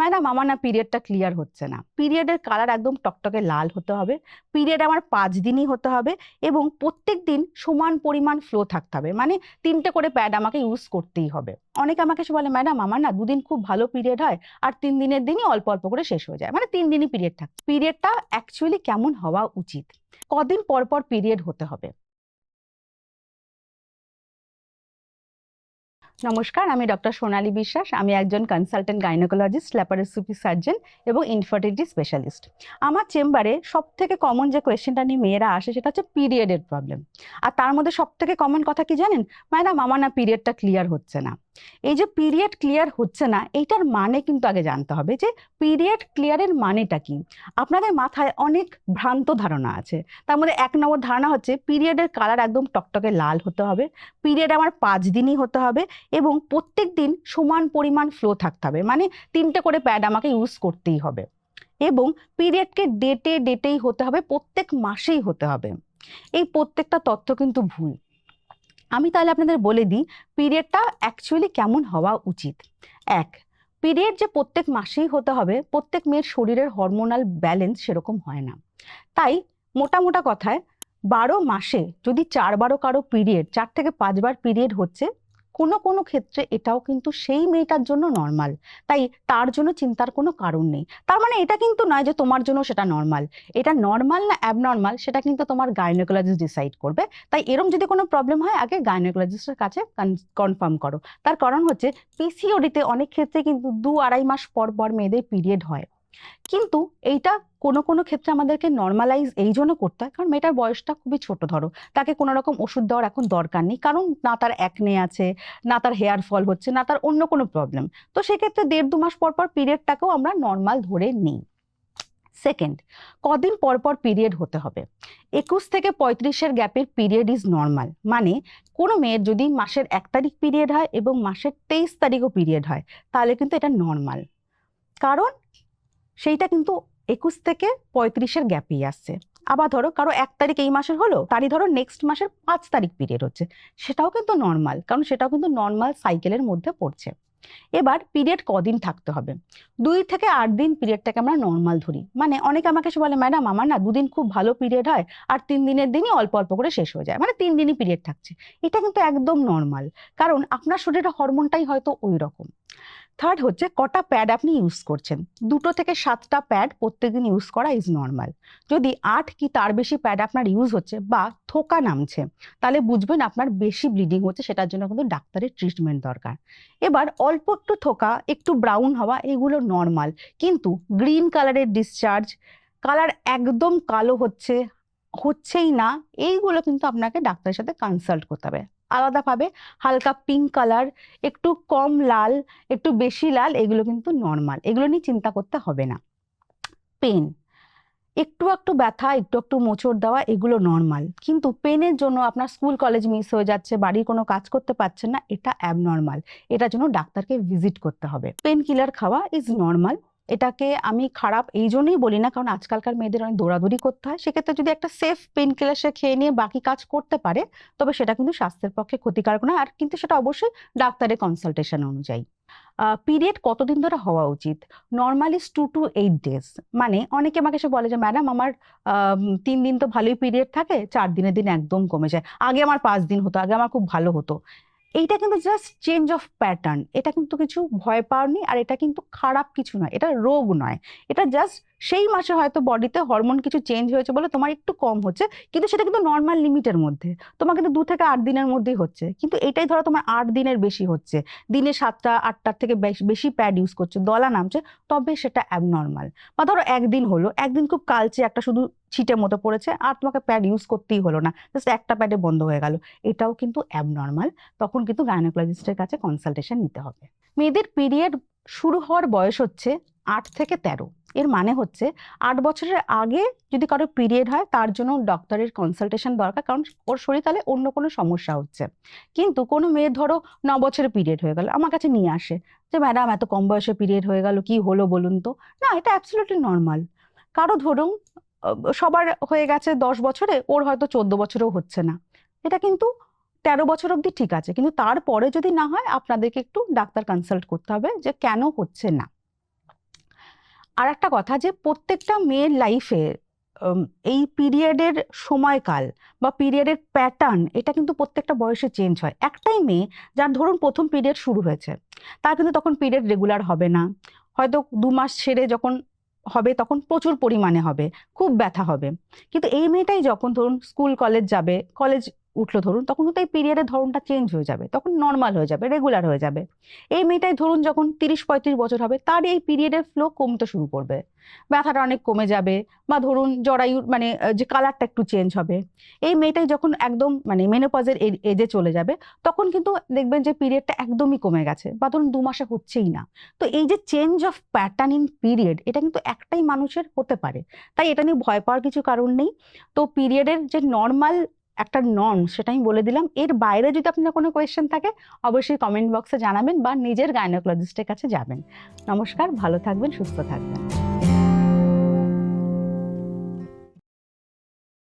Madam আমার না পিরিয়ডটা clear হচ্ছে না। পিরিয়ডের কালার একদম টকটকে লাল হতে হবে, পিরিয়ড আমার 5 দিনই হতে হবে এবং প্রত্যেক দিন সমান পরিমাণ ফ্লো থাকতে হবে, মানে 3টে করে প্যাড আমাকে ইউজ করতেই হবে। অনেকে আমাকে এসে বলে ম্যাডাম আমার না 2 দিন খুব ভালো পিরিয়ড হয় আর 3 দিনের দিনই অল্প অল্প করে শেষ হয়ে যায়, মানে 3 দিনই পিরিয়ড থাকে। পিরিয়ডটা অ্যাকচুয়ালি কেমন হওয়া উচিত, কদিন পর পর পিরিয়ড হতে হবে? নমস্কার, আমি ডক্টর সোনালী বিশ্বাস। আমি একজন কনসালটেন্ট গাইনোকোলজিস্ট, ল্যাপারোস্কোপি সার্জন এবং ইনফার্টিলিটি স্পেশালিস্ট। আমার চেম্বারে সব থেকে কমন যে কোয়েশ্চেনটা নিয়ে মেয়েরা আসে সেটা হচ্ছে পিরিয়ডের প্রবলেম। আর তার মধ্যে সব থেকে কমন কথা কি জানেন? ম্যাডাম আমার না পিরিয়ডটা ক্লিয়ার হচ্ছে না। এই যে পিরিয়ড ক্লিয়ার হচ্ছে না, এইটার মানে কিন্তু আগে জানতে হবে যে পিরিয়ড ক্লিয়ারের মানেটা কি। আপনাদের মাথায় অনেক ভ্রান্ত ধারণা আছে। তার মধ্যে 1 নম্বর ধারণা হচ্ছে পিরিয়ডের কালার একদম টকটকে লাল হতে হবে, পিরিয়ড আমার 5 দিনই হতে হবে এবং প্রত্যেক দিন সমান পরিমাণ ফ্লো থাকতে হবে, মানে 3টে করে প্যাড আমাকে ইউজ করতেই হবে এবং পিরিয়ডকে ডেটেই হতে হবে, প্রত্যেক মাসেই হতে হবে। এই প্রত্যেকটা তথ্য কিন্তু ভুল। আমি তাহলে আপনাদের বলে দিই পিরিয়ডটা অ্যাকচুয়ালি কেমন হওয়া উচিত। এক, পিরিয়ড যে প্রত্যেক মাসেই হতে হবে, প্রত্যেক মেয়ের শরীরের হরমোনাল ব্যালেন্স সেরকম হয় না। তাই মোটা মোটা কথায় 12 মাসে যদি 4বারও কারো পিরিয়ড, 4 থেকে 5বার পিরিয়ড হচ্ছে, কোনো কোনো ক্ষেত্রে এটাও কিন্তু সেই মেয়েটার জন্য নর্মাল। তাই তার জন্য চিন্তার কোনো কারণ নেই। তার মানে এটা কিন্তু নয় যে তোমার জন্য সেটা নর্মাল। এটা নর্মাল না অ্যাবনর্মাল সেটা কিন্তু তোমার গাইনোকোলজিস্ট ডিসাইড করবে। তাই এরম যদি কোনো প্রবলেম হয় আগে গাইনোকোলজিস্টের কাছে কনফার্ম করো। তার কারণ হচ্ছে পিসিওডিতে অনেক ক্ষেত্রে কিন্তু 2-2.5 মাস পর পর মেয়েদের পিরিয়ড হয়। কিন্তু এইটা কোনো কোনো ক্ষেত্রে আমাদেরকে নর্মালাইজ এই জন্য করতে হয় কারণ মেয়েটার বয়সটা খুবই ছোট। ধরো তাকে কোনো রকম ওষুধ দেওয়ার এখন দরকার নেই, কারণ না তার অ্যাকনে আছে, না তার হেয়ার ফল হচ্ছে, না তার অন্য কোনো প্রবলেম। তো সেক্ষেত্রে 1.5-2 মাস পর পর পিরিয়ডটাকেও আমরা নর্মাল ধরে নিই। সেকেন্ড, কদিন পর পর পিরিয়ড হতে হবে? 21 থেকে 35-এর গ্যাপের পিরিয়ড ইজ নর্মাল। মানে কোনো মেয়ের যদি মাসের 1 তারিখ পিরিয়ড হয় এবং মাসের 23 তারিখও পিরিয়ড হয় তাহলে কিন্তু এটা নর্মাল, কারণ সেইটা কিন্তু 21 থেকে 35-এর গ্যাপেই আসছে। আবার ধরো কারো 1 তারিখ এই মাসের হলো, তারই ধরো নেক্সট মাসের 5 তারিখ পিরিয়ড হচ্ছে, সেটাও কিন্তু নর্মাল, কারণ সেটাও কিন্তু নর্মাল সাইকেলের মধ্যে পড়ছে। এবার পিরিয়ড কদিন থাকতে হবে? 2 থেকে 8 দিন পিরিয়ডটাকে আমরা নর্মাল ধরি। মানে অনেকে আমাকে এসে বলে ম্যাডাম আমার না 2 দিন খুব ভালো পিরিয়ড হয় আর 3 দিনের দিনই অল্প অল্প করে শেষ হয়ে যায়, মানে 3 দিনই পিরিয়ড থাকছে। এটা কিন্তু একদম নর্মাল, কারণ আপনার শরীরের হরমোনটাই হয়তো ওই রকম। থার্ড হচ্ছে কটা প্যাড আপনি ইউজ করছেন। 2 থেকে 7টা প্যাড প্রত্যেকদিন ইউজ করা ইজ নর্মাল। যদি 8 কি তার বেশি প্যাড আপনার ইউজ হচ্ছে বা থোকা নামছে, তাহলে বুঝবেন আপনার বেশি ব্লিডিং হচ্ছে, সেটার জন্য কিন্তু ডাক্তারের ট্রিটমেন্ট দরকার। এবার অল্প একটু থোকা, একটু ব্রাউন হওয়া, এগুলো নর্মাল। কিন্তু গ্রিন কালারের ডিসচার্জ, কালার একদম কালো হচ্ছেই না, এইগুলো কিন্তু আপনাকে ডাক্তারের সাথে কনসাল্ট করতে হবে। আলাদাভাবে হালকা পিঙ্ক কালার, একটু কম লাল, একটু বেশি লাল, এগুলো কিন্তু নর্মাল, এগুলো নিয়ে চিন্তা করতে হবে না। পেন, একটু একটু ব্যথা, একটু একটু মোচড় দেওয়া, এগুলো নর্মাল। কিন্তু পেনের জন্য আপনার স্কুল কলেজ মিস হয়ে যাচ্ছে, বাড়ির কোনো কাজ করতে পারছেন না, এটা অ্যাবনর্মাল। এটার জন্য ডাক্তারকে ভিজিট করতে হবে। পেন কিলার খাওয়া ইজ নর্মাল। এটাকে আমি খারাপ এই জন্যই বলি না, কারণ আজকালকার মেয়েদের অনেক দৌড়াদৌড়ি করতে হয়। সেক্ষেত্রে যদি একটা সেফ পেন কিলার সে খেয়ে নিয়ে বাকি কাজ করতে পারে, তবে সেটা কিন্তু স্বাস্থ্যের পক্ষে ক্ষতিকারক নয়, আর কিন্তু সেটা অবশ্যই ডাক্তারের কনসালটেশন অনুযায়ী। পিরিয়ড কতদিন ধরে হওয়া উচিত? Normally 2 to 8 days. মানে অনেকে আমাকে এসে বলে যে ম্যাডাম আমার 3 দিন তো ভালোই পিরিয়ড থাকে, 4 দিনের দিন একদম কমে যায়, আগে আমার 5 দিন হতো, আগে আমার খুব ভালো হতো। এইটা কিন্তু জাস্ট চেঞ্জ অফ প্যাটার্ন, এটা কিন্তু কিছু ভয় পাওয়ার নেই, আর এটা কিন্তু খারাপ কিছু নয়, এটা রোগ নয়। এটা জাস্ট সেই মাসে হয়তো বডিতে হরমোন কিছু চেঞ্জ হয়েছে বলে তোমার একটু কম হচ্ছে, কিন্তু সেটা কিন্তু নর্মাল লিমিটের মধ্যে। তোমার কিন্তু 2 থেকে 8 দিনের মধ্যেই হচ্ছে, কিন্তু এটাই ধরো তোমার 8 দিনের বেশি হচ্ছে, দিনে 7টা 8টার থেকে বেশি প্যাড ইউজ করছে, দলা নামছে, তবে সেটা অ্যাবনর্মাল। বা ধরো একদিন হলো, একদিন খুব কালচে একটা শুধু ছিটে মতো পড়েছে আর তোমাকে প্যাড ইউজ করতেই হলো না, জাস্ট একটা প্যাডে বন্ধ হয়ে গেল, এটাও কিন্তু অ্যাবনর্মাল। তখন কিন্তু গাইনোকোলজিস্টের কাছে কনসালটেশন নিতে হবে। মেয়েদের পিরিয়ড শুরু হওয়ার বয়স হচ্ছে 8 থেকে 13। এর মানে হচ্ছে 8 বছরের আগে যদি কারো পিরিয়ড হয় তার জন্য ডক্টরের কনসালটেশন দরকার, কারণ ওর শরীর তাহলে অন্য কোনো সমস্যা হচ্ছে। কিন্তু কোনো মেয়ের ধরো 9 বছরে পিরিয়ড হয়ে গেল, আমার কাছে নিয়ে আসে যে ম্যাডাম এত কম বয়সে পিরিয়ড হয়ে গেল, কি হলো বলুন তো। না, এটা অ্যাবসলিউটলি নর্মাল। কারো ধরুন সবার হয়ে গেছে 10 বছরে, ওর হয়তো 14 বছরেও হচ্ছে না, এটা কিন্তু 13 বছর অবধি ঠিক আছে। কিন্তু তারপরে যদি না হয় আপনাদেরকে একটু ডাক্তার কনসাল্ট করতে হবে যে কেন হচ্ছে না। আর একটা কথা যে প্রত্যেকটা মেয়ের লাইফে এই পিরিয়ডের সময়কাল বা পিরিয়ডের প্যাটার্ন এটা কিন্তু প্রত্যেকটা বয়সে চেঞ্জ হয়। একটাই মেয়ে যার ধরুন প্রথম পিরিয়ড শুরু হয়েছে, তার কিন্তু তখন পিরিয়ড রেগুলার হবে না, হয়তো 2 মাস ছেড়ে যখন হবে তখন প্রচুর পরিমাণে হবে, খুব ব্যথা হবে। কিন্তু এই মেয়েটাই যখন ধরুন স্কুল কলেজ যাবে, কলেজ উঠলো ধরুন, তখন কিন্তু এই পিরিয়ডের ধরনটা চেঞ্জ হয়ে যাবে, তখন নর্মাল হয়ে যাবে, রেগুলার হয়ে যাবে। এই মেয়েটাই ধরুন যখন 30-35 বছর হবে, তার এই পিরিয়ডের ফ্লো কমতে শুরু করবে, ব্যথাটা অনেক কমে যাবে, বা ধরুন জরায়ু মানে যে কালারটা একটু চেঞ্জ হবে। এই মেয়েটাই যখন একদম মানে মেনোপজের এজে চলে যাবে, তখন কিন্তু দেখবেন যে পিরিয়ডটা একদমই কমে গেছে, বা ধরুন 2 মাসে হচ্ছেই না। তো এই যে change of pattern in period, এটা কিন্তু একটাই মানুষের হতে পারে, তাই এটা নিয়ে ভয় পাওয়ার কিছু কারণ নেই। তো পিরিয়ডের যে নর্মাল একটা নর্ম সেটা আমি বলে দিলাম। এর বাইরে যদি আপনার কোনো কোয়েশ্চেন থাকে অবশ্যই কমেন্ট বক্সে জানাবেন বা নিজের গাইনোকোলজিস্টের কাছে যাবেন। নমস্কার, ভালো থাকবেন, সুস্থ থাকবেন।